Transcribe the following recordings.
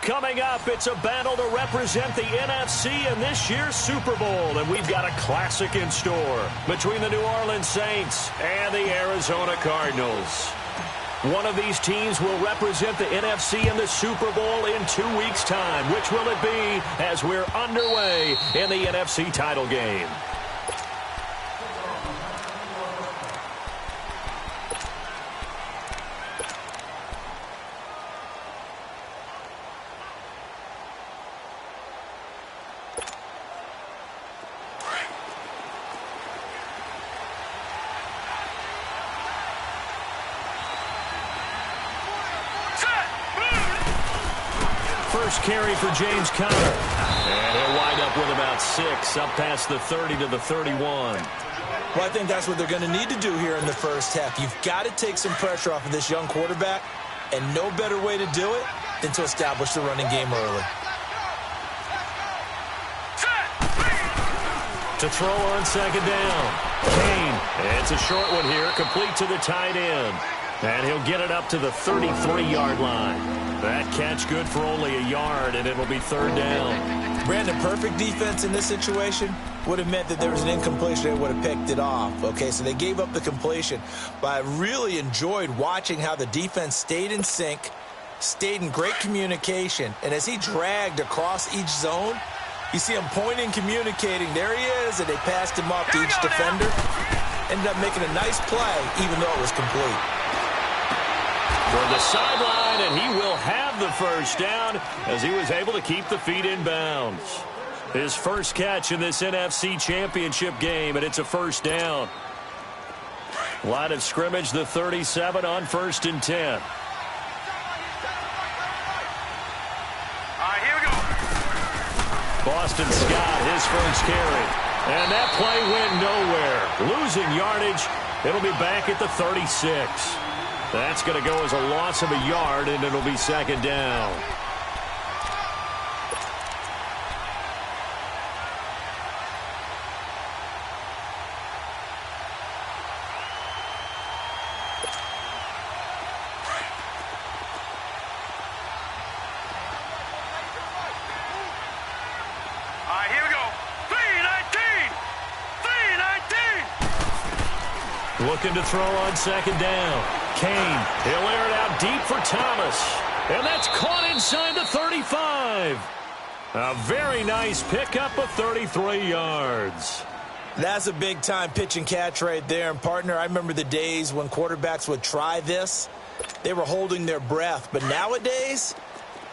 Coming up, it's a battle to represent the NFC in this year's Super Bowl, and we've got a classic in store between the New Orleans Saints and the Arizona Cardinals. One of these teams will represent the NFC in the Super Bowl in 2 weeks' time. Which will it be as we're underway in the NFC title game? First carry for James Conner. And he'll wind up with about 6, up past the 30 to the 31. Well, I think that's what they're going to need to do here in the first half. You've got to take some pressure off of this young quarterback, and no better way to do it than to establish the running game early. To throw on second down. Kane. It's a short one here, complete to the tight end. And he'll get it up to the 33-yard line. That catch good for only a yard, and it'll be third down. Brandon, perfect defense in this situation would have meant that there was an incompletion. They would have picked it off. Okay, so they gave up the completion. But I really enjoyed watching how the defense stayed in sync, stayed in great communication. And as he dragged across each zone, you see him pointing, communicating. There he is, and they passed him off to each defender. Ended up making a nice play, even though it was complete. For the sideline, and he will have the first down as he was able to keep the feet in bounds. His first catch in this NFC Championship game, and it's a first down. Line of scrimmage, the 37 on 1st and 10. All right, here we go. Boston Scott, his first carry. And that play went nowhere. Losing yardage. It'll be back at the 36. That's going to go as a loss of a yard, and it'll be second down. All right, here we go. 319! 319! Looking to throw on second down. Kane, he'll air it out deep for Thomas. And that's caught inside the 35. A very nice pickup of 33 yards. That's a big-time pitch and catch right there. And, partner, I remember the days when quarterbacks would try this. They were holding their breath. But nowadays,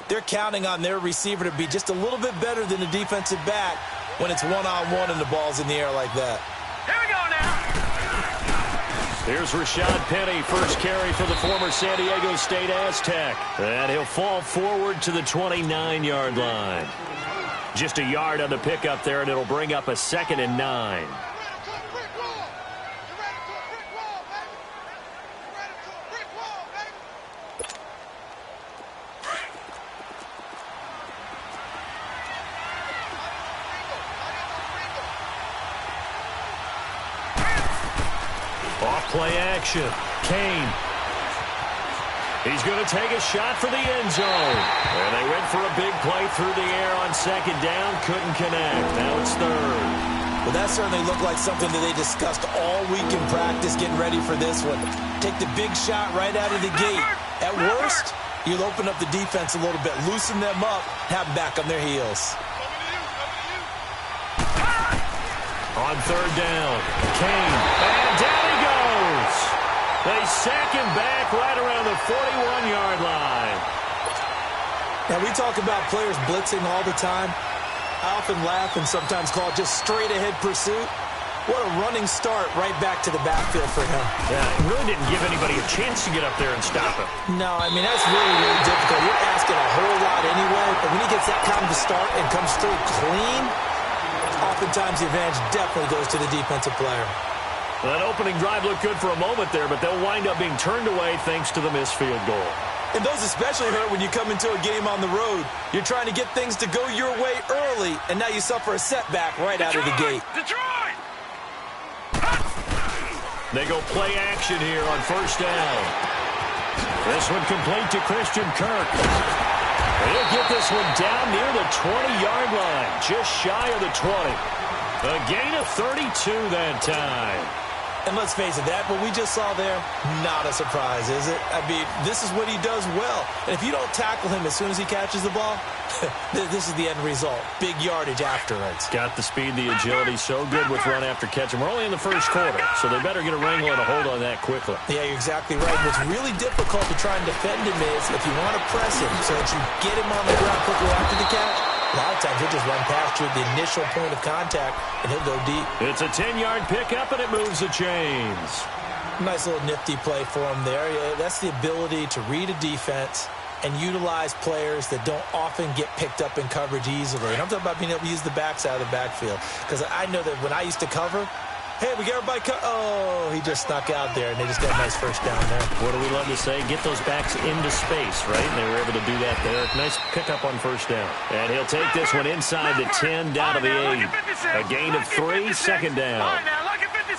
they're counting on their receiver to be just a little bit better than the defensive back when it's one-on-one and the ball's in the air like that. Here we go now. Here's Rashad Penny, first carry for the former San Diego State Aztec. And he'll fall forward to the 29-yard line. Just a yard on the pickup there, and it'll bring up a 2nd and 9. Off-play action. Kane. He's going to take a shot for the end zone. And they went for a big play through the air on second down. Couldn't connect. Now it's third. Well, that certainly looked like something that they discussed all week in practice getting ready for this one. Take the big shot right out of the gate. At worst, you'll open up the defense a little bit, loosen them up, have them back on their heels. On third down, Kane. And down he goes. They sack him back right around the 41-yard line. Now, we talk about players blitzing all the time. I often laugh and sometimes call it just straight-ahead pursuit. What a running start right back to the backfield for him. Yeah, it really didn't give anybody a chance to get up there and stop him. No, I mean, that's really, really difficult. You're asking a whole lot anyway, but when he gets that kind of a start and comes straight clean, oftentimes the advantage definitely goes to the defensive player. That opening drive looked good for a moment there, but they'll wind up being turned away thanks to the missed field goal. And those especially hurt when you come into a game on the road. You're trying to get things to go your way early, and now you suffer a setback right out of the gate. Detroit! They go play action here on first down. This one complete to Christian Kirk. He'll get this one down near the 20-yard line, just shy of the 20. A gain of 32 that time. And let's face it, that what we just saw there, not a surprise, is it? I mean, this is what he does well. And if you don't tackle him as soon as he catches the ball, this is the end result. Big yardage afterwards. Got the speed, the agility, so good with run after catch. And we're only in the first quarter, so they better get a wrangle and a hold on that quickly. Yeah, you're exactly right. What's really difficult to try and defend him is if you want to press him so that you get him on the ground quickly after the catch, a lot of times he'll just run past you at the initial point of contact, and he'll go deep. It's a 10-yard pickup, and it moves the chains. Nice little nifty play for him there. Yeah, that's the ability to read a defense and utilize players that don't often get picked up in coverage easily. And I'm talking about being able to use the backside of the backfield. Because I know that when I used to cover, hey, we got everybody oh, he just snuck out there, and they just got a nice first down there. What do we love to say? Get those backs into space, right? And they were able to do that there. Nice pickup on first down. And he'll take this one inside the 10, down to the 8. A gain of 3, second down.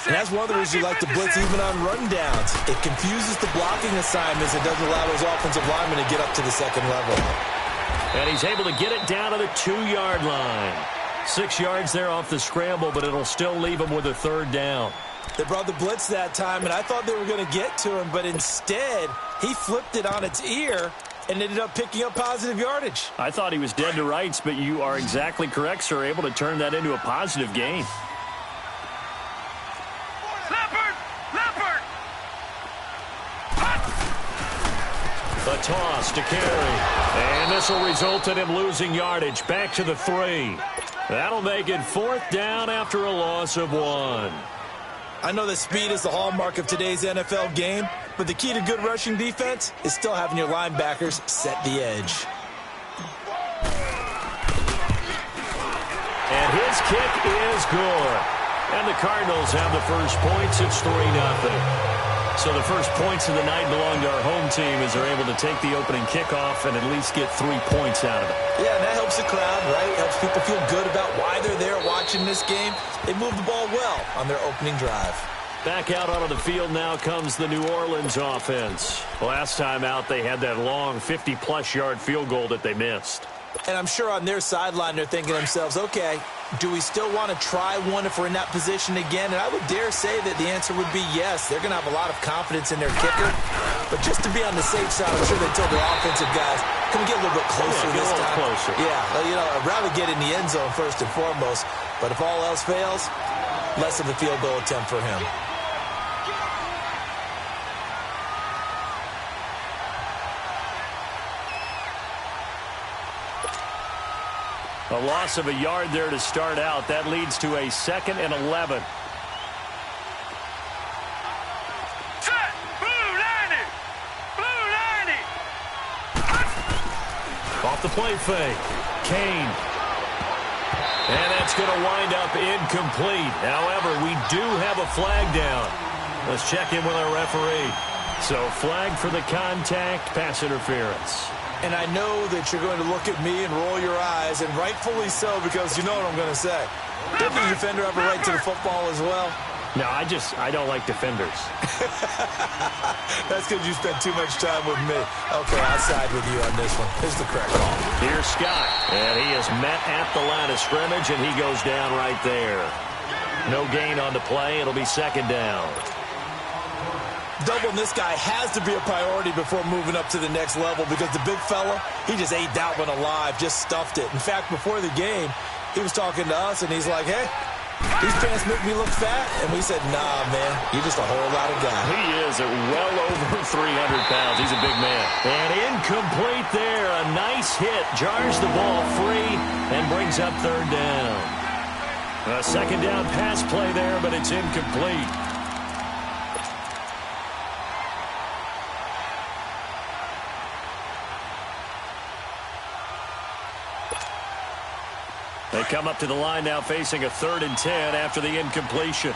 And that's one of the reasons you like to blitz even on run downs. It confuses the blocking assignments. It doesn't allow those offensive linemen to get up to the second level. And he's able to get it down to the 2-yard line. 6 yards there off the scramble, but it'll still leave him with a third down. They brought the blitz that time, and I thought they were going to get to him, but instead, he flipped it on its ear and ended up picking up positive yardage. I thought he was dead to rights, but you are exactly correct, sir, able to turn that into a positive gain. A toss to carry. And this will result in him losing yardage back to the 3. That'll make it 4th down after a loss of 1. I know that speed is the hallmark of today's NFL game, but the key to good rushing defense is still having your linebackers set the edge. And his kick is good. And the Cardinals have the first points. It's 3-0. So the first points of the night belong to our home team as they're able to take the opening kickoff and at least get 3 points out of it. Yeah, and that helps the crowd, right? Helps people feel good about why they're there watching this game. They moved the ball well on their opening drive. Back out onto the field now comes the New Orleans offense. Last time out, they had that long 50-plus yard field goal that they missed. And I'm sure on their sideline they're thinking to themselves, okay, do we still want to try one if we're in that position again? And I would dare say that the answer would be yes. They're going to have a lot of confidence in their kicker. But just to be on the safe side, I'm sure they told their offensive guys, can we get a little bit closer this time? Closer. Yeah, well, you know, I'd rather get in the end zone first and foremost. But if all else fails, less of a field goal attempt for him. A loss of a yard there to start out. That leads to a 2nd and 11. Set! Blue 90! Blue 90! Off the play fake. Kane. And that's going to wind up incomplete. However, we do have a flag down. Let's check in with our referee. So flag for the contact, pass interference. And I know that you're going to look at me and roll your eyes, and rightfully so, because you know what I'm going to say. Doesn't the defender have a right to the football as well? No, I don't like defenders. That's because you spent too much time with me. Okay, I'll side with you on this one. Here's the correct call. Here's Scott, and he is met at the line of scrimmage, and he goes down right there. No gain on the play. It'll be 2nd down. Doubling this guy has to be a priority before moving up to the next level because the big fella, he just ate that one alive, just stuffed it. In fact, before the game, he was talking to us, and he's like, hey, these pants make me look fat. And we said, nah, man, you're just a whole lot of guy. He is at well over 300 pounds. He's a big man. And incomplete there. A nice hit. Jars the ball free and brings up 3rd down. A 2nd down pass play there, but it's incomplete. They come up to the line now facing a 3rd and 10 after the incompletion.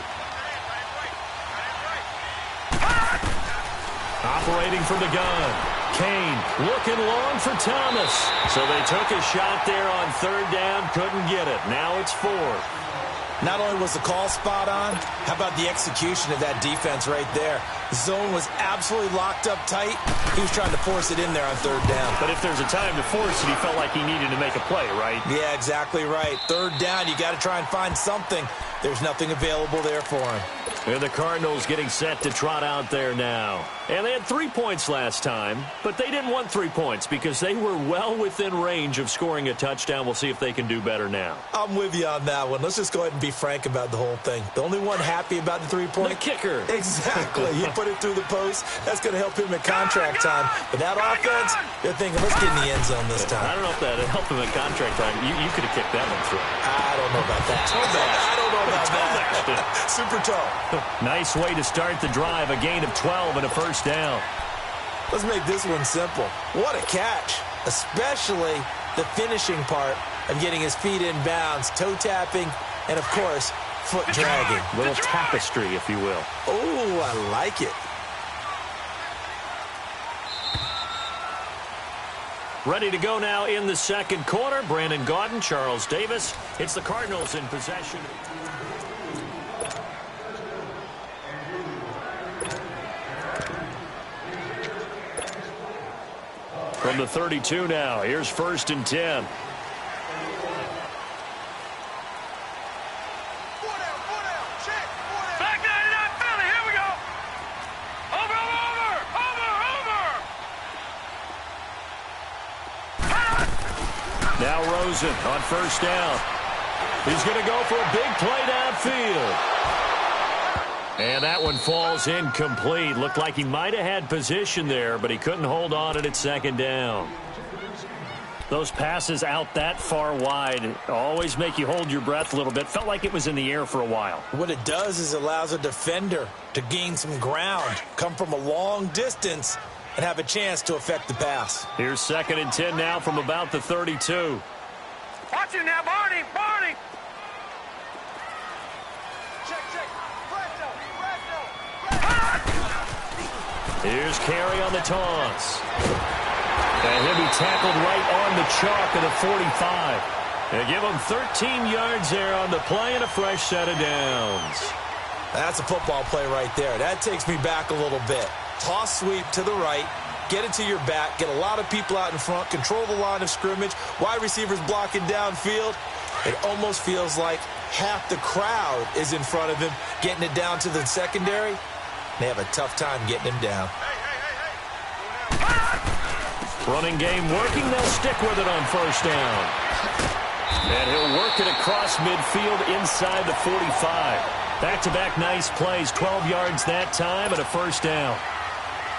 Operating from the gun. Kane looking long for Thomas. So they took a shot there on 3rd down, couldn't get it. Now it's 4th. Not only was the call spot on, how about the execution of that defense right there? The zone was absolutely locked up tight. He was trying to force it in there on third down. But if there's a time to force it, he felt like he needed to make a play, right? Yeah, exactly right. Third down, you got to try and find something. There's nothing available there for him. And the Cardinals getting set to trot out there now. And they had 3 points last time, but they didn't want 3 points because they were well within range of scoring a touchdown. We'll see if they can do better now. I'm with you on that one. Let's just go ahead and be frank about the whole thing. The only one happy about the 3-point? The kicker. Exactly. He put it through the post. That's going to help him at contract time. But that offense, they're thinking, let's get in the end zone this time. I don't know if that helped him at contract time. You could have kicked that one through. I don't know about that. I don't know about that. Super tall. Nice way to start the drive. A gain of 12 and a first down. Let's make this one simple. What a catch, especially the finishing part of getting his feet in bounds, toe tapping, and, of course, foot dragging. Little tapestry, if you will. Oh, I like it. Ready to go now in the second quarter. Brandon Gaudin, Charles Davis. It's the Cardinals in possession. From the 32 now, here's 1st and 10. Back 99 Philly, here we go. Over. Now Rosen on 1st down. He's going to go for a big play downfield. And that one falls incomplete. Looked like he might have had position there, but he couldn't hold on at 2nd down. Those passes out that far wide always make you hold your breath a little bit. Felt like it was in the air for a while. What it does is it allows a defender to gain some ground, come from a long distance, and have a chance to affect the pass. Here's 2nd and 10 now from about the 32. Watch him now, Barney. Here's Carey on the toss. And he'll be tackled right on the chalk of the 45. They give him 13 yards there on the play and a fresh set of downs. That's a football play right there. That takes me back a little bit. Toss sweep to the right, get it to your back, get a lot of people out in front, control the line of scrimmage, wide receivers blocking downfield. It almost feels like half the crowd is in front of him, getting it down to the secondary. They have a tough time getting him down. Running game working. They'll stick with it on 1st down. And he'll work it across midfield inside the 45. Back-to-back nice plays. 12 yards that time and a 1st down.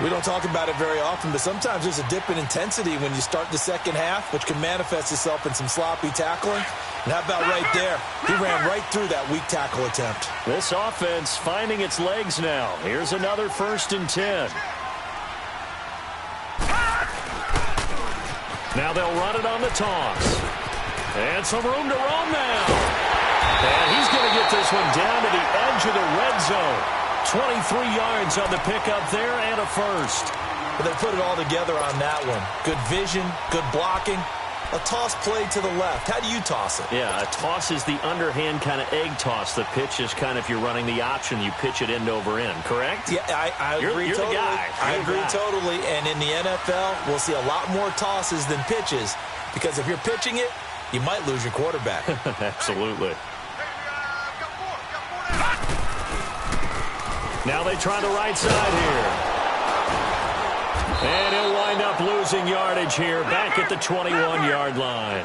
We don't talk about it very often, but sometimes there's a dip in intensity when you start the second half, which can manifest itself in some sloppy tackling. And how about right there? He ran right through that weak tackle attempt. This offense finding its legs now. Here's another 1st and 10. Now they'll run it on the toss. And some room to roam now. And he's going to get this one down to the edge of the red zone. 23 yards on the pickup there and a first. But they put it all together on that one. Good vision, good blocking. A toss play to the left. How do you toss it? Yeah, a toss is the underhand kind of egg toss. The pitch is kind of if you're running the option, you pitch it end over end, correct? Yeah, I agree you're totally. The guy. I agree totally. And in the NFL, we'll see a lot more tosses than pitches because if you're pitching it, you might lose your quarterback. Absolutely. Now they try the right side here. And he'll wind up losing yardage here back at the 21-yard line.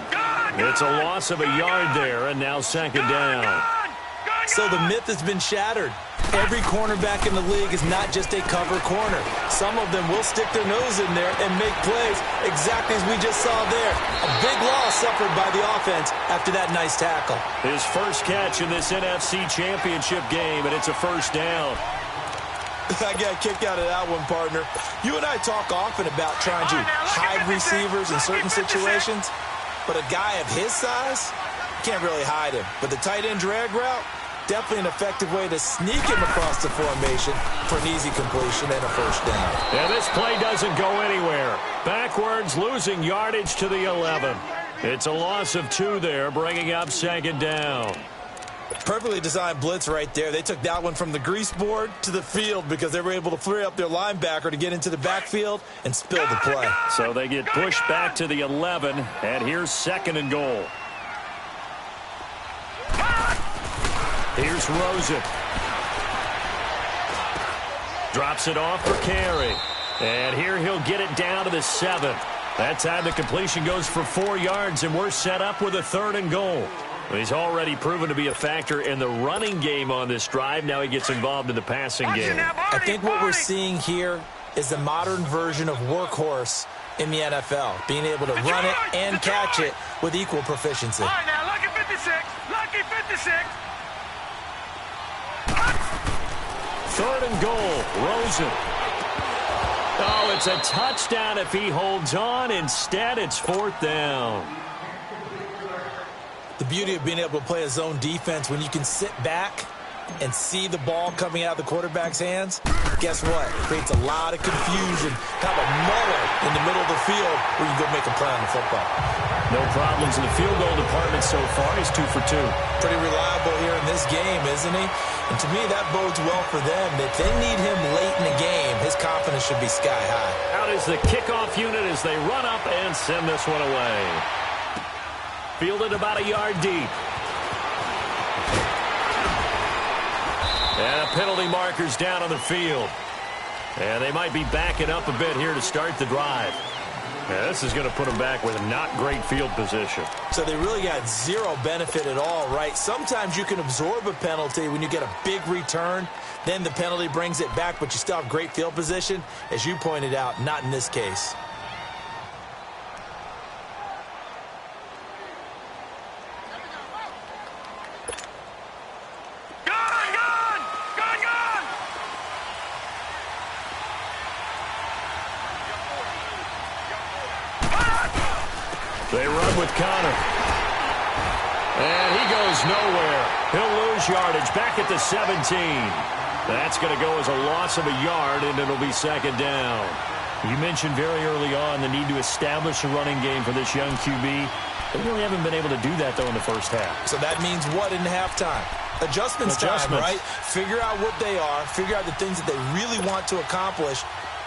It's a loss of a yard there, and now 2nd down. So the myth has been shattered. Every cornerback in the league is not just a cover corner. Some of them will stick their nose in there and make plays exactly as we just saw there. A big loss suffered by the offense after that nice tackle. His first catch in this NFC Championship game, and it's a 1st down. I got a kick out of that one, partner. You and I talk often about trying to hide receivers in certain situations, but a guy of his size, can't really hide him. But the tight end drag route, definitely an effective way to sneak him across the formation for an easy completion and a 1st down. Yeah, this play doesn't go anywhere. Backwards, losing yardage to the 11. It's a loss of 2 there, bringing up 2nd down. Perfectly designed blitz right there. They took that one from the grease board to the field because they were able to free up their linebacker to get into the backfield and spill the play. So they get pushed back to the 11, and here's 2nd and goal. Here's Rosen. Drops it off for carry. And here he'll get it down to the 7. That time the completion goes for 4 yards, and we're set up with a 3rd and goal. He's already proven to be a factor in the running game on this drive. Now he gets involved in the passing game. I think what we're seeing here is the modern version of workhorse in the NFL, being able to run it and catch it with equal proficiency. All right, now, lucky 56. Lucky 56. 3rd and goal, Rosen. Oh, it's a touchdown if he holds on. Instead, it's 4th down. The beauty of being able to play a zone defense when you can sit back and see the ball coming out of the quarterback's hands, guess what? It creates a lot of confusion, kind of a muddle in the middle of the field where you go make a play on the football. No problems in the field goal department so far. He's 2 for 2. Pretty reliable here in this game, isn't he? And to me, that bodes well for them. If they need him late in the game, his confidence should be sky high. Out is the kickoff unit as they run up and send this one away. Fielded about a yard deep. And a penalty marker's down on the field. And they might be backing up a bit here to start the drive. Yeah, this is going to put them back with not great field position. So they really got zero benefit at all, right? Sometimes you can absorb a penalty when you get a big return. Then the penalty brings it back, but you still have great field position. As you pointed out, not in this case. They run with Connor. And he goes nowhere. He'll lose yardage back at the 17. That's going to go as a loss of a yard, and it'll be 2nd down. You mentioned very early on the need to establish a running game for this young QB. They really haven't been able to do that, though, in the first half. So that means what in halftime? Adjustments time, right? Figure out what they are. Figure out the things that they really want to accomplish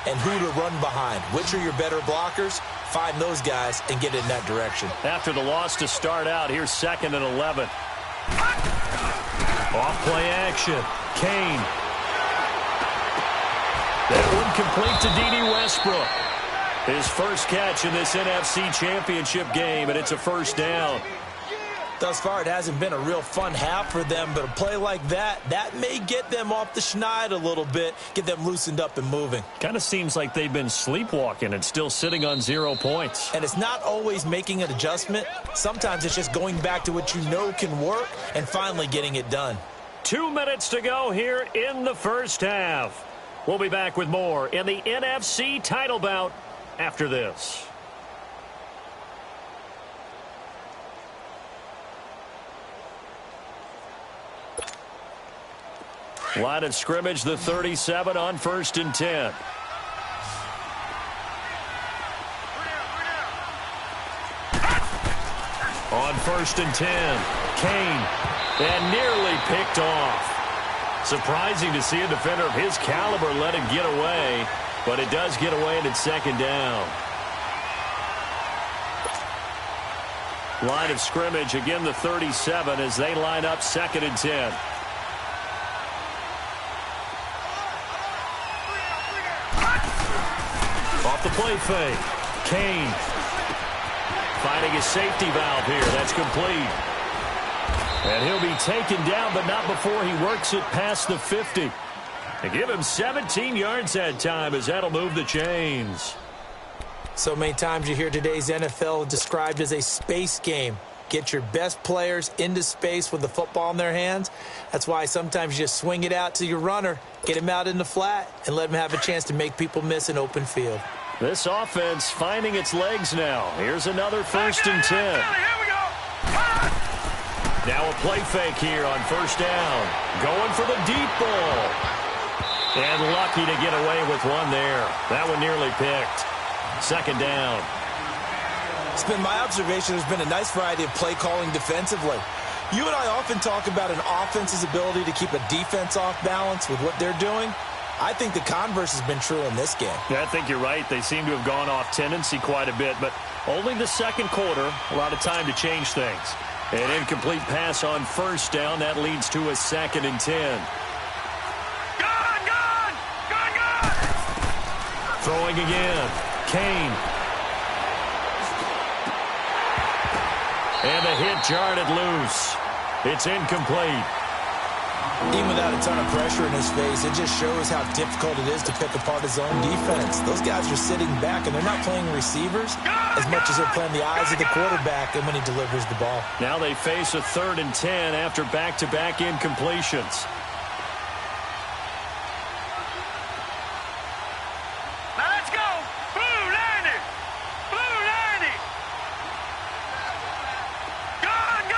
and who to run behind. Which are your better blockers? Find those guys and get in that direction. After the loss to start out, here's 2nd and 11. Off play action. Kane. That one complete to D.D. Westbrook. His first catch in this NFC Championship game, and it's a 1st down. Thus far, it hasn't been a real fun half for them, but a play like that may get them off the schneid a little bit, get them loosened up and moving. Kind of seems like they've been sleepwalking and still sitting on 0 points. And it's not always making an adjustment. Sometimes it's just going back to what you know can work and finally getting it done. 2 minutes to go here in the first half. We'll be back with more in the NFC title bout after this. Line of scrimmage, the 37 on 1st and 10. On 1st and 10, Kane, and nearly picked off. Surprising to see a defender of his caliber let it get away, but it does get away, and it's 2nd down. Line of scrimmage, again the 37 as they line up 2nd and 10. Off the play fake. Kane finding his safety valve here. That's complete. And he'll be taken down, but not before he works it past the 50. They give him 17 yards that time as that'll move the chains. So many times you hear today's NFL described as a space game. Get your best players into space with the football in their hands. That's why sometimes you just swing it out to your runner, get him out in the flat, and let him have a chance to make people miss an open field. This offense finding its legs now. Here's another 1st and 10. Here we go. Now a play fake here on 1st down. Going for the deep ball. And lucky to get away with one there. That one nearly picked. 2nd down. It's been my observation there's been a nice variety of play calling defensively. You and I often talk about an offense's ability to keep a defense off balance with what they're doing. I think the converse has been true in this game. Yeah, I think you're right. They seem to have gone off tendency quite a bit, but only the second quarter, a lot of time to change things. An incomplete pass on first down. That leads to a 2nd and 10. Gone! Throwing again. Kane. And the hit jarred it loose. It's incomplete. Even without a ton of pressure in his face, it just shows how difficult it is to pick apart his own defense. Those guys are sitting back, and they're not playing receivers as much as they're playing the eyes of the quarterback and when he delivers the ball. Now they face a 3rd and 10 after back-to-back incompletions. Now let's go! Blue 90! Blue 90! Gone!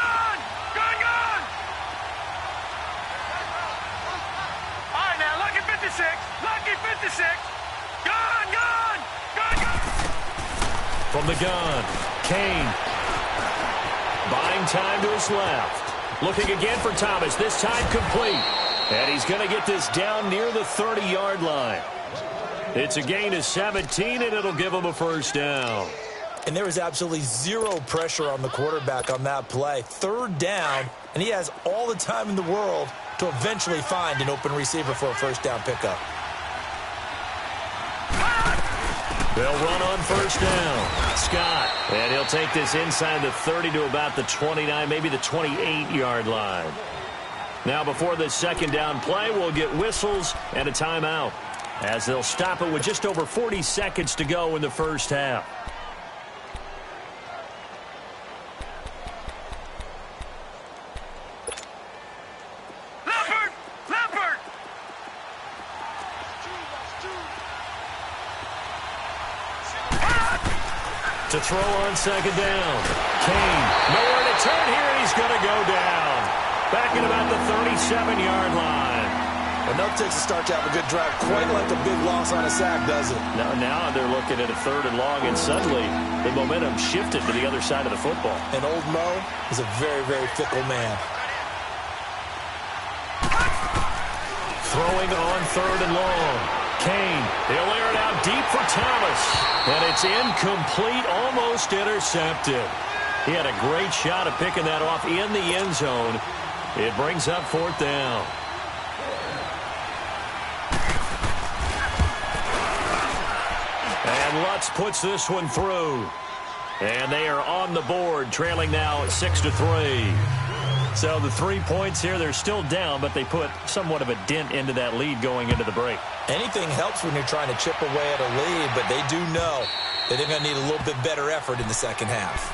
All right, now, lucky 56! Lucky 56! Gone! From the gun, Kane. Buying time to his left. Looking again for Thomas, this time complete. And he's going to get this down near the 30-yard line. It's a gain of 17, and it'll give him a first down. And there was absolutely zero pressure on the quarterback on that play. 3rd down, and he has all the time in the world to eventually find an open receiver for a first down pickup. They'll run on first down. Scott. And he'll take this inside the 30 to about the 29, maybe the 28-yard line. Now before this 2nd down play, we'll get whistles and a timeout, as they'll stop it with just over 40 seconds to go in the first half. Leopard! To throw on 2nd down. Kane, nowhere to turn here, and he's going to go down. Back at about the 37-yard line. Enough takes a start to have a good drive, quite like a big loss on a sack, does it? Now they're looking at a 3rd and long, and suddenly the momentum shifted to the other side of the football. And old Mo is a very, very fickle man. Throwing on 3rd and long. Kane, he'll air it out deep for Thomas. And it's incomplete, almost intercepted. He had a great shot at picking that off in the end zone. It brings up 4th down. And Lutz puts this one through. And they are on the board, trailing now 6-3. So the 3 points here, they're still down, but they put somewhat of a dent into that lead going into the break. Anything helps when you're trying to chip away at a lead, but they do know that they're going to need a little bit better effort in the second half.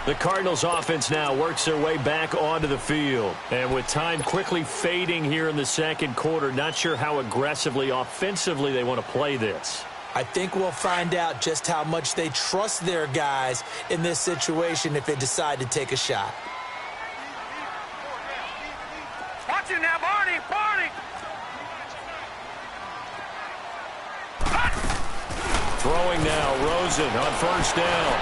The Cardinals offense now works their way back onto the field. And with time quickly fading here in the second quarter, not sure how aggressively, offensively they want to play this. I think we'll find out just how much they trust their guys in this situation if they decide to take a shot. Watch it now, Barney! Throwing now, Rosen on first down.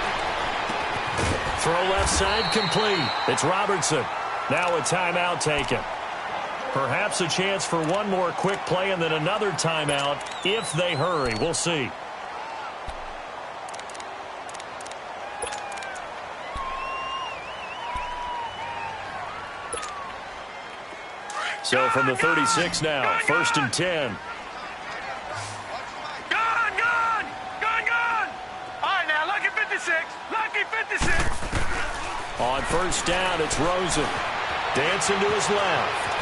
Throw left side complete. It's Robertson. Now a timeout taken. Perhaps a chance for one more quick play and then another timeout if they hurry. We'll see. So from the 36 now, 1st and 10. Gone! All right, now, lucky 56. Lucky 56. On first down, it's Rosen. Dancing to his left.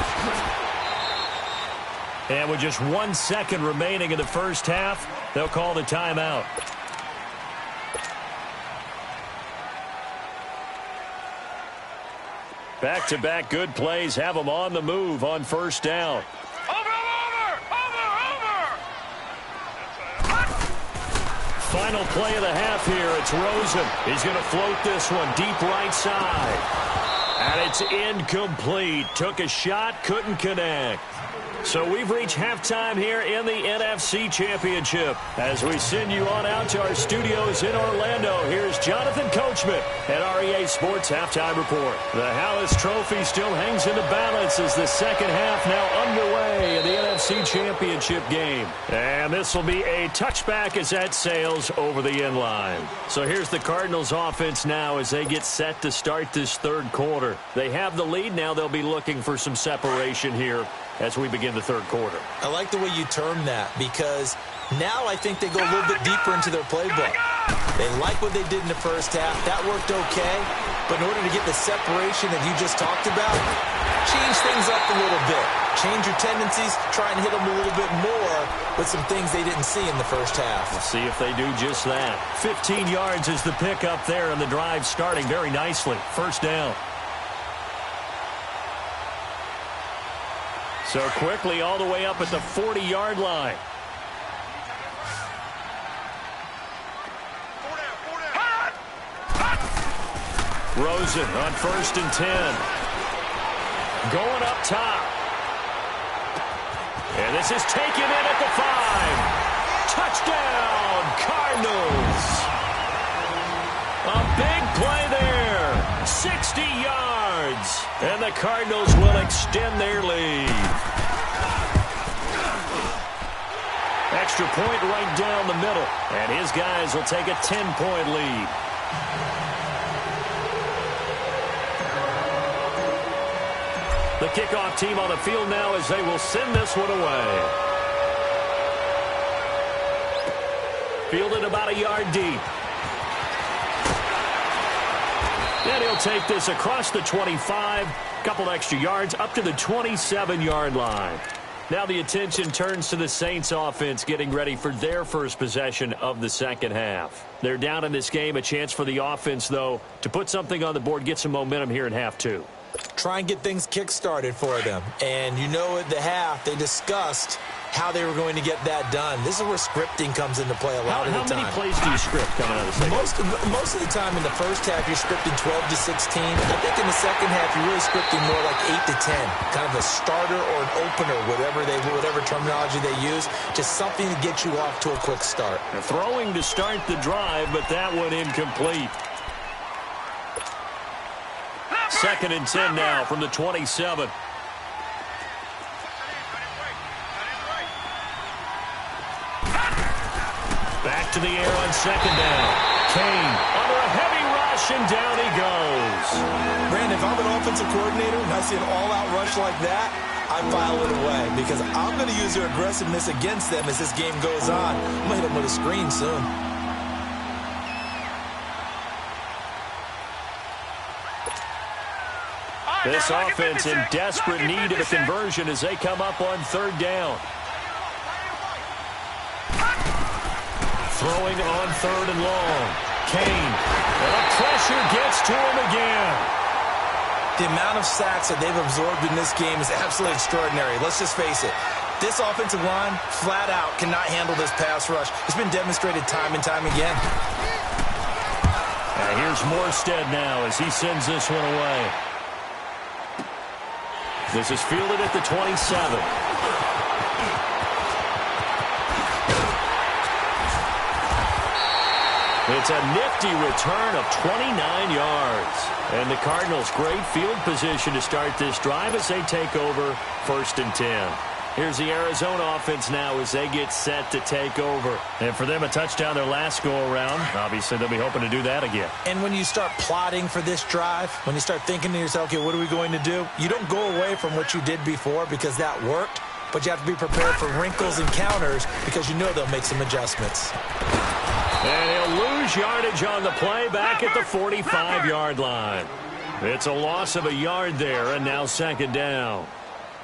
And with just 1 second remaining in the first half, they'll call the timeout. Back-to-back good plays have them on the move on first down. Over! Final play of the half here. It's Rosen. He's going to float this one deep right side. And it's incomplete. Took a shot, couldn't connect. So we've reached halftime here in the NFC Championship. As we send you on out to our studios in Orlando, here's Jonathan Coachman at REA Sports Halftime Report. The Hallis Trophy still hangs in the balance as the second half now underway in the NFC Championship game. And this will be a touchback as that sails over the end line. So here's the Cardinals offense now as they get set to start this third quarter. They have the lead now. They'll be looking for some separation here as we begin the third quarter. I like the way you term that because now I think they go a little bit deeper into their playbook. They like what they did in the first half. That worked okay. But in order to get the separation that you just talked about, change things up a little bit. Change your tendencies. Try and hit them a little bit more with some things they didn't see in the first half. We'll see if they do just that. 15 yards is the pickup there, and the drive starting very nicely. First down. So quickly all the way up at the 40-yard line. Rosen on 1st and 10. Going up top. And this is taken in at the 5. Touchdown, Cardinals. A big play there. 60 yards. And the Cardinals will extend their lead. Extra point right down the middle. And his guys will take a 10-point lead. The kickoff team on the field now as they will send this one away. Fielded about a yard deep. And he'll take this across the 25. Couple extra yards up to the 27-yard line. Now the attention turns to the Saints offense getting ready for their first possession of the second half. They're down in this game. A chance for the offense, though, to put something on the board, get some momentum here in half two. Try and get things kick-started for them. And you know at the half, they discussed how they were going to get that done. This is where scripting comes into play a lot of the time. How many plays do you script coming out of the second? Most of the time in the first half, you're scripting 12 to 16. I think in the second half, you're really scripting more like 8 to 10. Kind of a starter or an opener, whatever terminology they use. Just something to get you off to a quick start. They're throwing to start the drive, but that one incomplete. 2nd and 10 now from the 27. Back to the air on 2nd down. Kane under a heavy rush, and down he goes. Brandon, if I'm an offensive coordinator and I see an all-out rush like that, I file it away because I'm going to use their aggressiveness against them as this game goes on. I'm going to hit them with a screen soon. This offense in desperate need of a conversion as they come up on 3rd down. Throwing on 3rd and long. Kane. And the pressure gets to him again. The amount of sacks that they've absorbed in this game is absolutely extraordinary. Let's just face it. This offensive line, flat out, cannot handle this pass rush. It's been demonstrated time and time again. And here's Morstead now as he sends this one away. This is fielded at the 27. It's a nifty return of 29 yards. And the Cardinals, great field position to start this drive as they take over 1st and 10. Here's the Arizona offense now as they get set to take over. And for them, a touchdown their last go-around. Obviously, they'll be hoping to do that again. And when you start plotting for this drive, when you start thinking to yourself, okay, what are we going to do? You don't go away from what you did before because that worked, but you have to be prepared for wrinkles and counters because you know they'll make some adjustments. And he'll lose yardage on the play back at the 45-yard line. It's a loss of a yard there, and now 2nd down.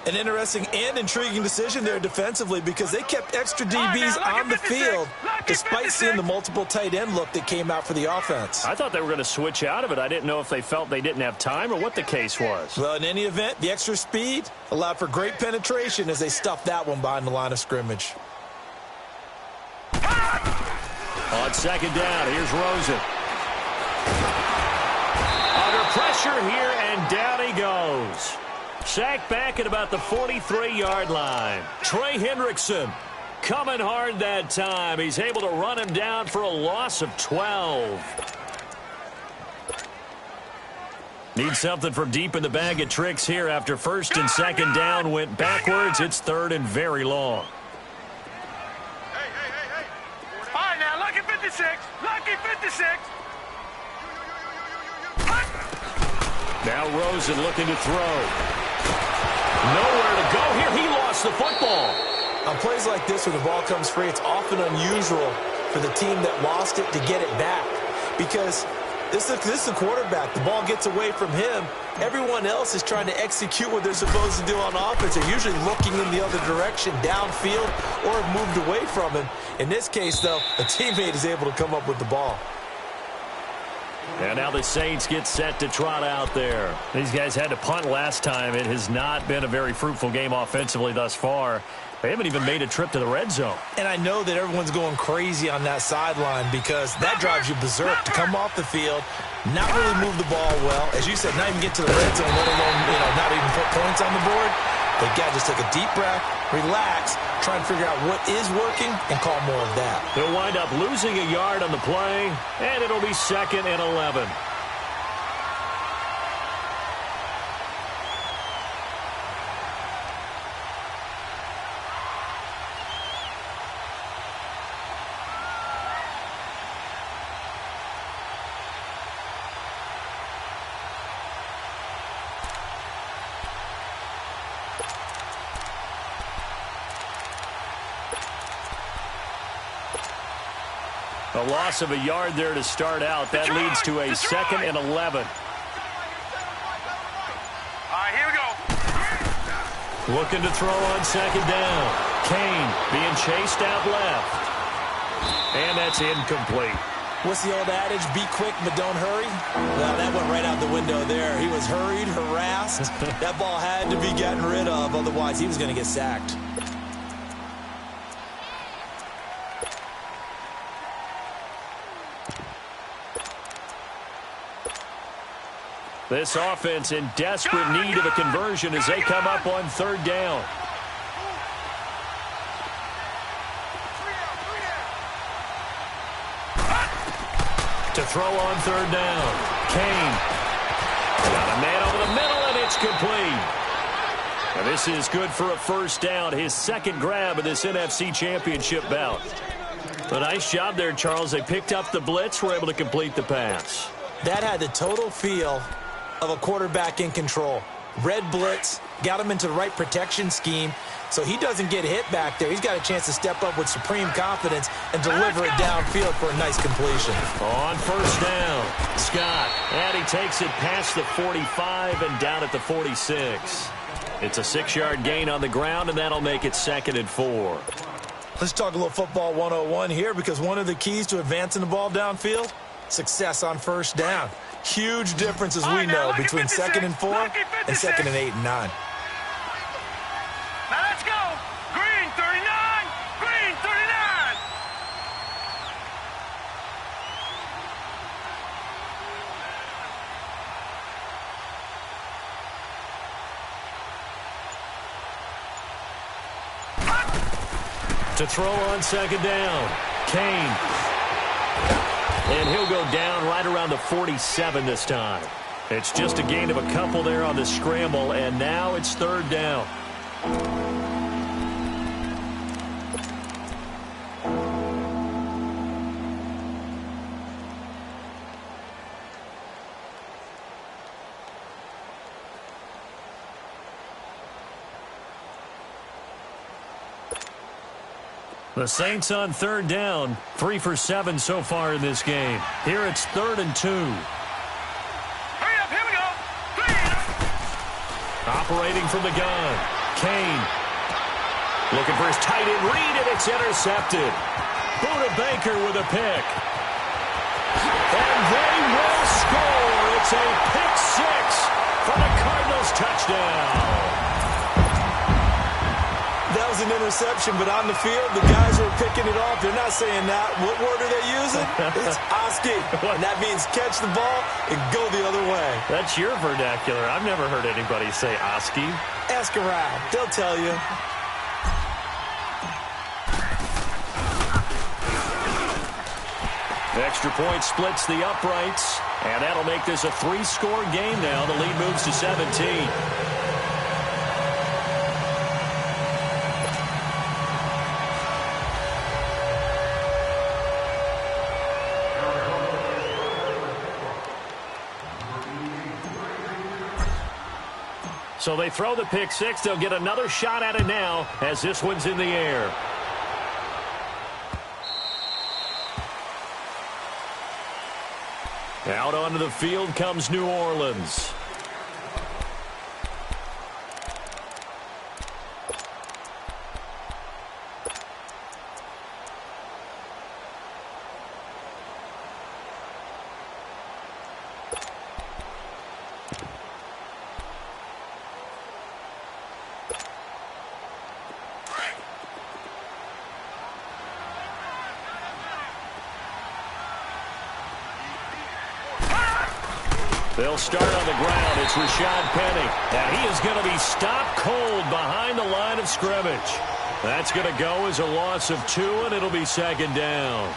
An interesting and intriguing decision there defensively because they kept extra DBs on the field despite seeing the multiple tight end look that came out for the offense. I thought they were going to switch out of it. I didn't know if they felt they didn't have time or what the case was. Well, in any event, the extra speed allowed for great penetration as they stuffed that one behind the line of scrimmage. On 2nd down, here's Rosen. Under pressure here, and down he goes. Sacked back at about the 43-yard line. Trey Hendrickson coming hard that time. He's able to run him down for a loss of 12. Need something from deep in the bag of tricks here after first and second down went backwards. It's third and very long. Hey. All right, now, lucky 56. Lucky 56. Now Rosen looking to throw. Nowhere to go here. He lost the football. On plays like this where the ball comes free, it's often unusual for the team that lost it to get it back. Because this is the quarterback. The ball gets away from him. Everyone else is trying to execute what they're supposed to do on offense. They're usually looking in the other direction, downfield, or have moved away from him. In this case, though, a teammate is able to come up with the ball. And now the Saints get set to trot out there. These guys had to punt last time. It has not been a very fruitful game offensively thus far. They haven't even made a trip to the red zone. And I know that everyone's going crazy on that sideline because that drives you berserk to come off the field, not really move the ball well. As you said, not even get to the red zone, let alone, not even put points on the board. They've got to just take a deep breath, relax, try and figure out what is working, and call more of that. They'll wind up losing a yard on the play, and it'll be 2nd and 11. A loss of a yard there to start out. That leads to a 2nd and 11. All right, here we go. Looking to throw on 2nd down. Kane being chased out left. And that's incomplete. What's the old adage? Be quick, but don't hurry? Well, that went right out the window there. He was hurried, harassed. That ball had to be gotten rid of, otherwise he was going to get sacked. This offense in desperate need of a conversion as they come up on 3rd down. To throw on 3rd down. Kane. Got a man over the middle, and it's complete. And this is good for a 1st down. His 2nd grab of this NFC Championship bout. A nice job there, Charles. They picked up the blitz, were able to complete the pass. That had the total feel of a quarterback in control. Red blitz, got him into the right protection scheme, so he doesn't get hit back there. He's got a chance to step up with supreme confidence and deliver it downfield for a nice completion. On 1st down, Scott. And he takes it past the 45 and down at the 46. It's a 6-yard gain on the ground, and that'll make it 2nd and 4. Let's talk a little football 101 here, because one of the keys to advancing the ball downfield, success on 1st down. Huge difference, as we know, between 2nd and 4 and 2nd and 8 and 9. Now let's go. Green 39. Green 39. To throw on 2nd down, Kane. And he'll go down right around the 47 this time. It's just a gain of a couple there on the scramble, and now it's 3rd down. The Saints on 3rd down, 3 for 7 so far in this game. Here it's 3rd and 2. Hurry up, here we go. Green. Operating from the gun, Kane. Looking for his tight end read, and it's intercepted. Buda Baker with a pick. And they will score. It's a pick 6 for the Cardinals touchdown. That was an interception, but on the field, the guys who are picking it off, they're not saying that. What word are they using? It's Oski. And that means catch the ball and go the other way. That's your vernacular. I've never heard anybody say Oski. Ask around. They'll tell you. Extra point splits the uprights, and that'll make this a 3-score game now. The lead moves to 17. So they throw the pick six. They'll get another shot at it now as this one's in the air. Out onto the field comes New Orleans. They'll start on the ground. It's Rashad Penny. And he is going to be stopped cold behind the line of scrimmage. That's going to go as a loss of 2, and it'll be second down.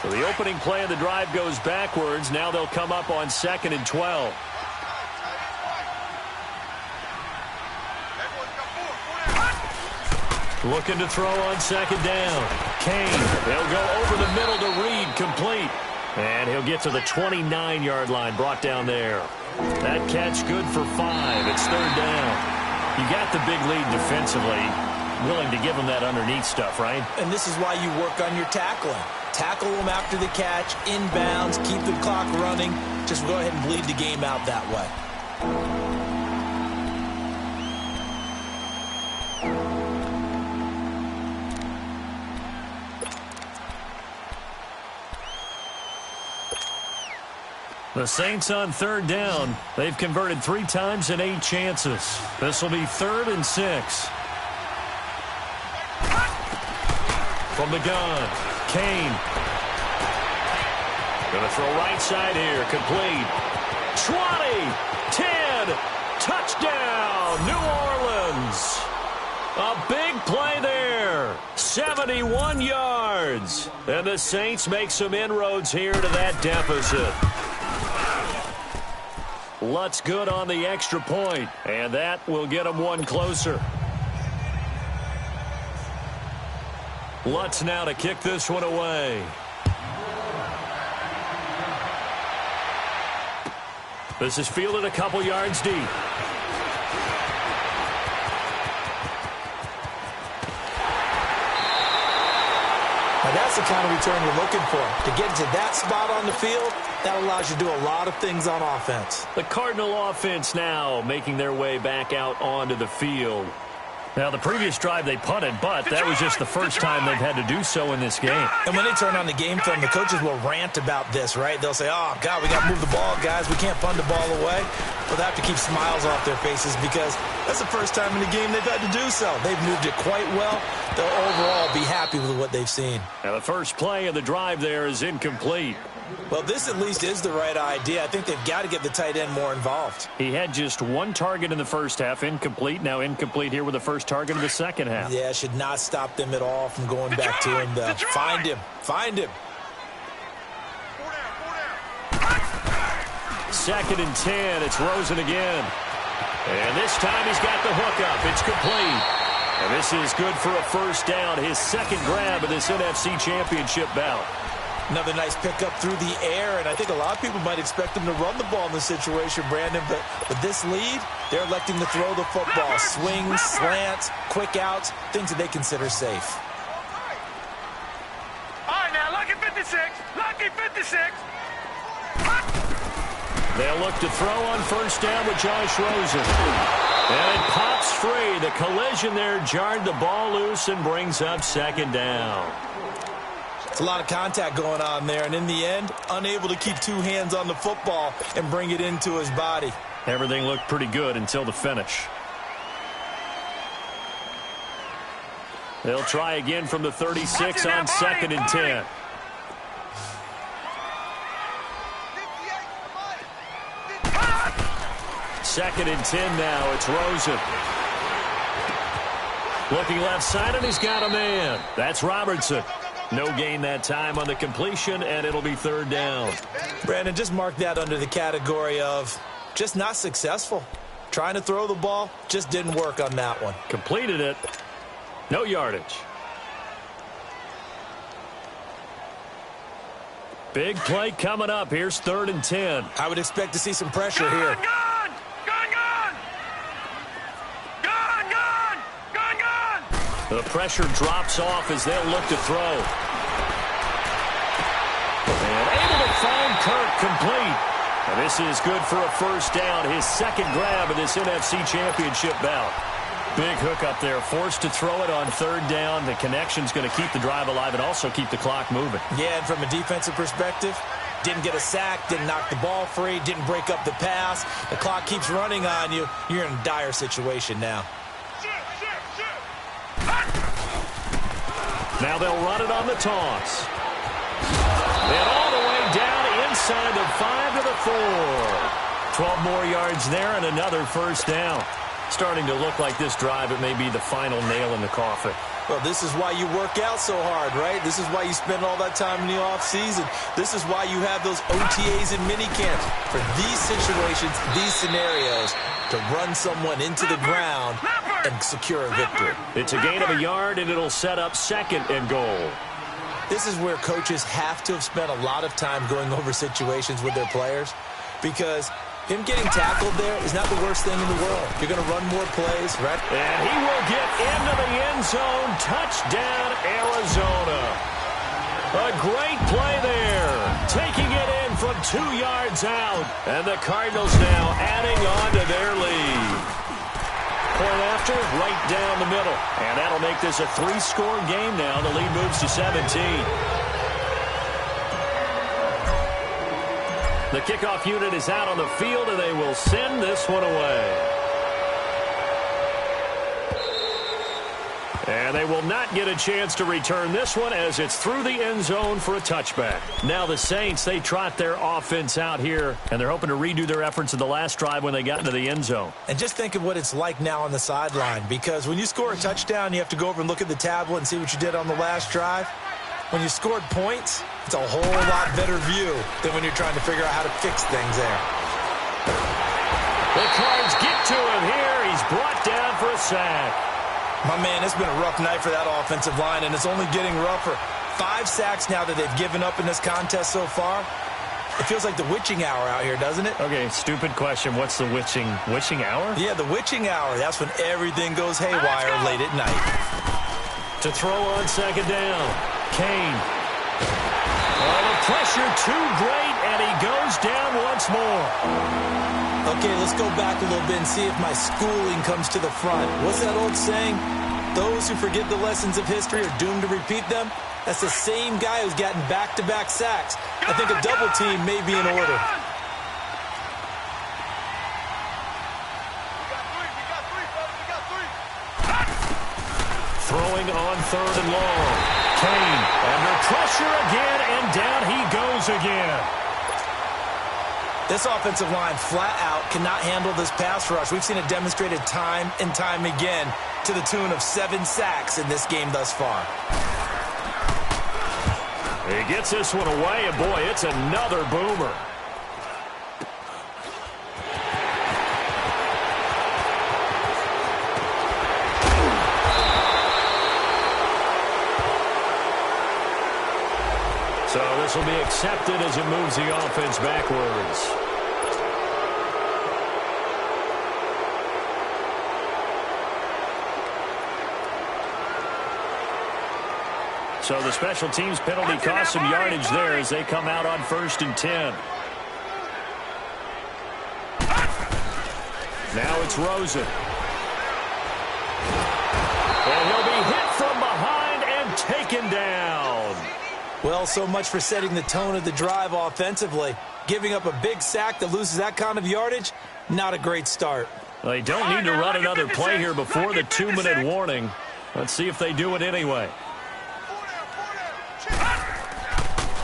So the opening play of the drive goes backwards. Now they'll come up on 2nd and 12. Looking to throw on 2nd down. Kane, they'll go over the middle to Reed, complete. And he'll get to the 29-yard line, brought down there. That catch good for 5. It's 3rd down. You got the big lead defensively. Willing to give them that underneath stuff, right? And this is why you work on your tackling. Tackle them after the catch, inbounds, keep the clock running. Just go ahead and bleed the game out that way. The Saints on 3rd down. They've converted 3 times in 8 chances. This will be 3rd and 6. From the gun, Kane. Going to throw right side here, complete. 20, 10, touchdown, New Orleans. A big play there, 71 yards. And the Saints make some inroads here to that deficit. Lutz good on the extra point, and that will get them 1 closer. Lutz now to kick this one away. This is fielded a couple yards deep. Now that's the kind of return you're looking for. To get to that spot on the field, that allows you to do a lot of things on offense. The Cardinal offense now making their way back out onto the field. Now, the previous drive they punted, but that was just the first time they've had to do so in this game. And when they turn on the game film, the coaches will rant about this, right? They'll say, oh, God, we got to move the ball, guys. We can't punt the ball away. Well, they have to keep smiles off their faces because that's the first time in the game they've had to do so. They've moved it quite well. They'll overall be happy with what they've seen. Now, the first play of the drive there is incomplete. Well, this at least is the right idea. I think they've got to get the tight end more involved. He had just 1 target in the first half, incomplete. Now incomplete here with the first target of the second half. Yeah, should not stop them at all from going back to him, though. Find him. Find him. 2nd and 10. It's Rosen again. And this time he's got the hook up. It's complete. And this is good for a first down. His 2nd grab of this NFC Championship bout. Another nice pickup through the air, and I think a lot of people might expect him to run the ball in this situation, Brandon, but with this lead, they're electing to throw the football. Swings, slants, quick outs, things that they consider safe. All right, now, lucky 56. Lucky 56. They'll look to throw on first down with Josh Rosen. And it pops free. The collision there jarred the ball loose and brings up 2nd down. It's a lot of contact going on there, and in the end, unable to keep 2 hands on the football and bring it into his body. Everything looked pretty good until the finish. They'll try again from the 36 on 2nd and 10. 2nd and 10 now. It's Rosen. Looking left side, and he's got a man. That's Robertson. No gain that time on the completion, and it'll be 3rd down. Brandon, just mark that under the category of just not successful. Trying to throw the ball, just didn't work on that one. Completed it. No yardage. Big play coming up. Here's 3rd and 10. I would expect to see some pressure here. Gone! The pressure drops off as they'll look to throw. And able to find Kirk complete. And this is good for a 1st down. His 2nd grab of this NFC Championship bout. Big hook up there. Forced to throw it on 3rd down. The connection's going to keep the drive alive and also keep the clock moving. Yeah, and from a defensive perspective, didn't get a sack, didn't knock the ball free, didn't break up the pass. The clock keeps running on you. You're in a dire situation now. Now they'll run it on the toss. And all the way down inside the 5 to the 4. 12 more yards there and another 1st down. Starting to look like this drive, it may be the final nail in the coffin. Well, this is why you work out so hard, right? This is why you spend all that time in the offseason. This is why you have those OTAs and minicamps. For these situations, these scenarios, to run someone into the ground and secure a victory. It's a gain of a yard, and it'll set up 2nd and goal. This is where coaches have to have spent a lot of time going over situations with their players, because him getting tackled there is not the worst thing in the world. You're going to run more plays, right? And he will get into the end zone. Touchdown, Arizona. A great play there. Taking it in from 2 yards out. And the Cardinals now adding on to their lead. Point after, right down the middle. And that'll make this a 3-score game now. The lead moves to 17. The kickoff unit is out on the field, and they will send this one away. And they will not get a chance to return this one as it's through the end zone for a touchback. Now the Saints, they trot their offense out here, and they're hoping to redo their efforts in the last drive when they got into the end zone. And just think of what it's like now on the sideline, because when you score a touchdown, you have to go over and look at the tablet and see what you did on the last drive. When you scored points, it's a whole lot better view than when you're trying to figure out how to fix things there. The Cards get to him here. He's brought down for a sack. My man, it's been a rough night for that offensive line, and it's only getting rougher. 5 sacks now that they've given up in this contest so far. It feels like the witching hour out here, doesn't it? Okay, stupid question. What's the witching hour? Yeah, the witching hour. That's when everything goes haywire late at night. To throw on 2nd down. Kane. Oh, the pressure too great, and he goes down once more. Okay, let's go back a little bit and see if my schooling comes to the front. What's that old saying? Those who forget the lessons of history are doomed to repeat them. That's the same guy who's gotten back-to-back sacks. I think a double team may be in order. Throwing on 3rd and long. Kane under pressure again, and down he goes again. This offensive line flat out cannot handle this pass rush. We've seen it demonstrated time and time again to the tune of 7 sacks in this game thus far. He gets this one away, and boy, it's another boomer. So this will be accepted as it moves the offense backwards. So the special teams penalty cost some yardage there as they come out on 1st and 10. Now it's Rosen. And he'll be hit from behind and taken down. Well, so much for setting the tone of the drive offensively. Giving up a big sack that loses that kind of yardage, not a great start. Well, they don't need to run another play here before the 2-minute warning. Let's see if they do it anyway.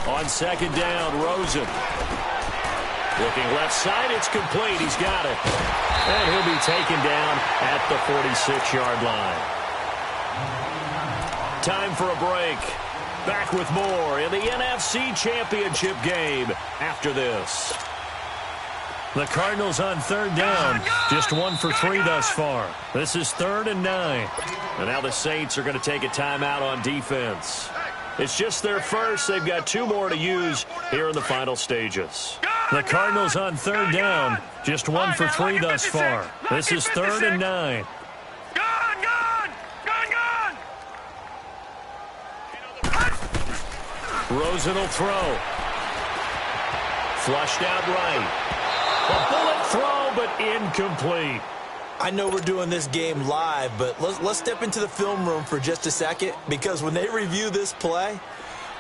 On 2nd down, Rosen. Looking left side, it's complete. He's got it. And he'll be taken down at the 46-yard line. Time for a break. Back with more in the NFC Championship game after this. The Cardinals on third down. Just 1 for 3 thus far. This is 3rd and 9. And now the Saints are going to take a timeout on defense. It's just their first. They've got 2 more to use here in the final stages. The Cardinals on third down. Just 1 for 3 thus far. This is 3rd and 9. Rosen will throw. Flushed out right. A bullet throw, but incomplete. I know we're doing this game live, but let's step into the film room for just a second, because when they review this play,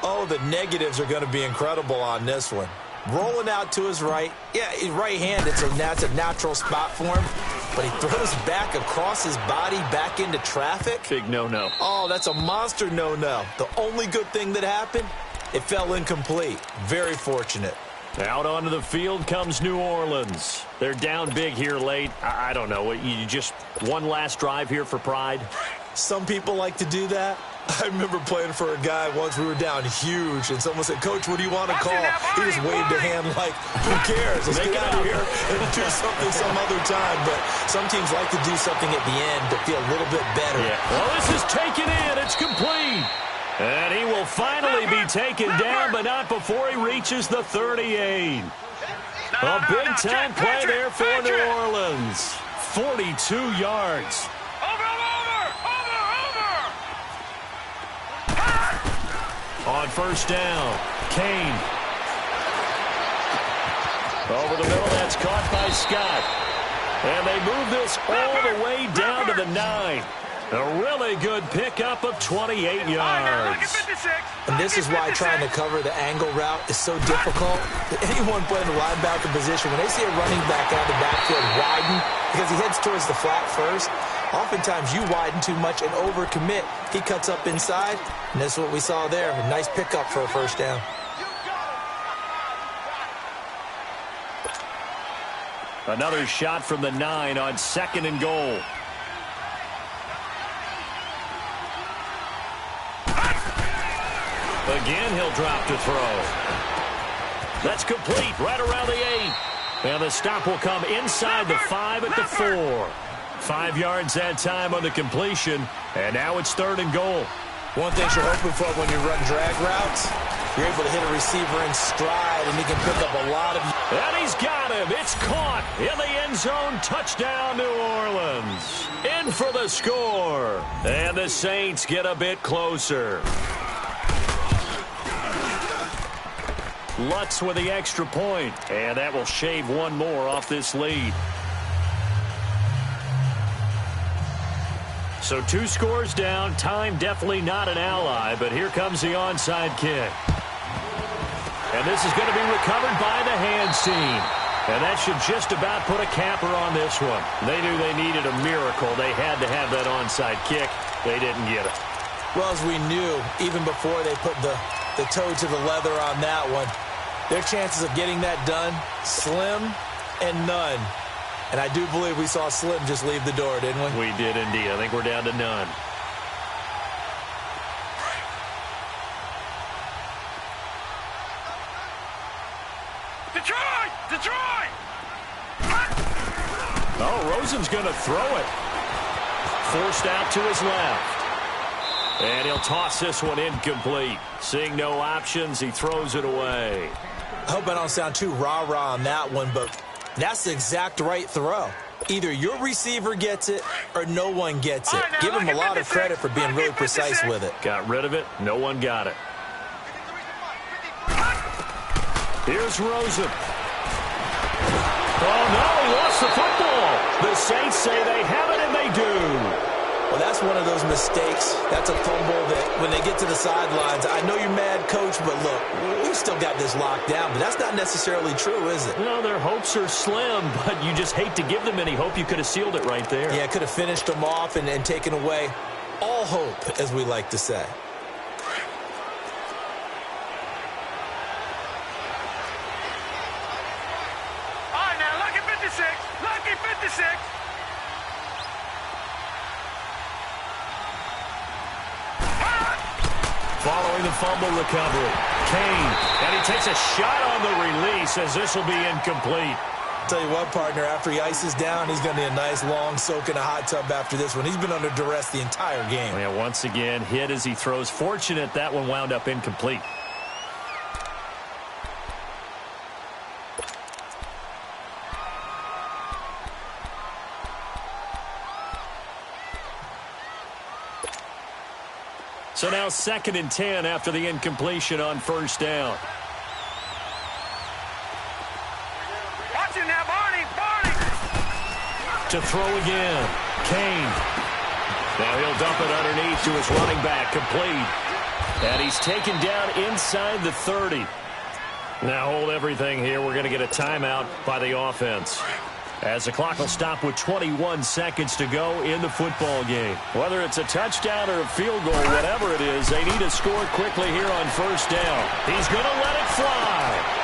oh, the negatives are going to be incredible on this one. Rolling out to his right. Yeah, he's right-handed, so that's a natural spot for him. But he throws back across his body back into traffic. Big no-no. Oh, that's a monster no-no. The only good thing that happened, it fell incomplete. Very fortunate. Out onto the field comes New Orleans. They're down big here late. I don't know. You just one last drive here for pride? Some people like to do that. I remember playing for a guy once. We were down huge, and someone said, "Coach, what do you want to call?" He just waved a hand like, "Who cares? Let's get out of here and do something some other time." But some teams like to do something at the end to feel a little bit better. Yeah. Well, this is taken in. It's complete. And he will finally be taken down, but not before he reaches the 38. A big-time play there for New Orleans. 42 yards. On first down, Kane. Over the middle, that's caught by Scott. And they move this all the way down to the 9. A really good pickup of 28 yards. And this is why trying to cover the angle route is so difficult. Anyone playing the linebacker position, when they see a running back out of the backfield widen, because he heads towards the flat first, oftentimes you widen too much and overcommit. He cuts up inside, and that's what we saw there. A nice pickup for a first down. Another shot from the 9 on 2nd and goal. Again, he'll drop to throw. That's complete right around the 8. And the stop will come inside the 5 at the 4. 5 yards that time on the completion. And now it's 3rd and goal. One thing you're hoping for when you run drag routes, you're able to hit a receiver in stride, and he can pick up a lot of... And he's got him. It's caught in the end zone. Touchdown, New Orleans. In for the score. And the Saints get a bit closer. Lutz with the extra point, and that will shave one more off this lead. So 2 scores down. Time definitely not an ally, but here comes the onside kick. And this is going to be recovered by the hands team. And that should just about put a capper on this one. They knew they needed a miracle. They had to have that onside kick. They didn't get it. Well, as we knew, even before they put the toe to the leather on that one, their chances of getting that done, slim and none. And I do believe we saw Slim just leave the door, didn't we? We did indeed. I think we're down to none. Detroit! Oh, Rosen's going to throw it. Forced out to his left. And he'll toss this one incomplete. Seeing no options, he throws it away. I hope I don't sound too rah-rah on that one, but that's the exact right throw. Either your receiver gets it or no one gets it. Give him a lot of credit for being really precise with it. Got rid of it. No one got it. Here's Rosen. Oh, no, he lost the football. The Saints say they have it, and they do. Well, that's one of those mistakes. That's a fumble that when they get to the sidelines, I know you're mad, Coach, but look, we've still got this locked down. But that's not necessarily true, is it? No, their hopes are slim, but you just hate to give them any hope. You could have sealed it right there. Yeah, could have finished them off and taken away all hope, as we like to say. following the fumble recovery. Kane, and he takes a shot on the release as this will be incomplete. Tell you what, partner, after he ices down, he's going to need a nice long soak in a hot tub after this one. He's been under duress the entire game. Yeah, once again, hit as he throws. Fortunate that one wound up incomplete. So now 2nd and 10 after the incompletion on first down. Watch it now, Barney. To throw again. Kane. Now he'll dump it underneath to his running back. Complete. And he's taken down inside the 30. Now hold everything here. We're going to get a timeout by the offense, as the clock will stop with 21 seconds to go in the football game. Whether it's a touchdown or a field goal, whatever it is, they need to score quickly here on first down. He's going to let it fly.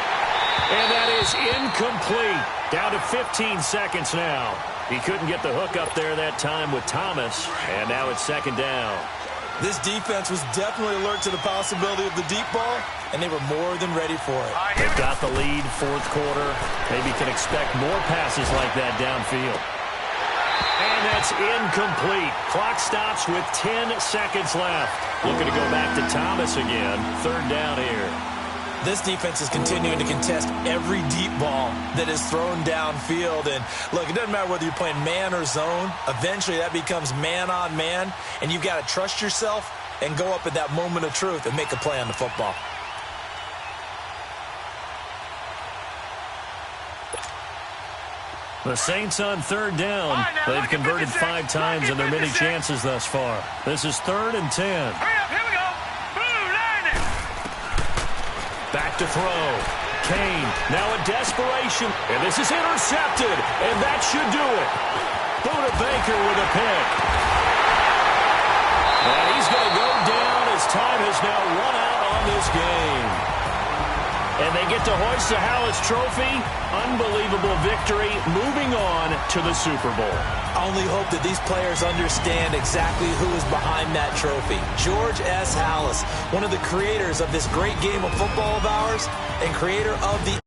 And that is incomplete. Down to 15 seconds now. He couldn't get the hook up there that time with Thomas. And now it's 2nd down. This defense was definitely alert to the possibility of the deep ball, and they were more than ready for it. They've got the lead, 4th quarter. Maybe can expect more passes like that downfield. And that's incomplete. Clock stops with 10 seconds left. Looking to go back to Thomas again. 3rd down here. This defense is continuing to contest every deep ball that is thrown downfield. And, look, it doesn't matter whether you're playing man or zone. Eventually, that becomes man-on-man, and you've got to trust yourself and go up at that moment of truth and make a play on the football. The Saints on 3rd down. They've converted 5 times in their many chances thus far. This is 3rd and 10. Hurry up, here we go. Blue, line it. Back to throw. Kane, now in desperation. And this is intercepted. And that should do it. Buda Baker with a pick. And he's going to go down as time has now run out on this game. And they get to hoist the Hallis Trophy. Unbelievable victory. Moving on to the Super Bowl. I only hope that these players understand exactly who is behind that trophy. George S. Hallis, one of the creators of this great game of football of ours and creator of the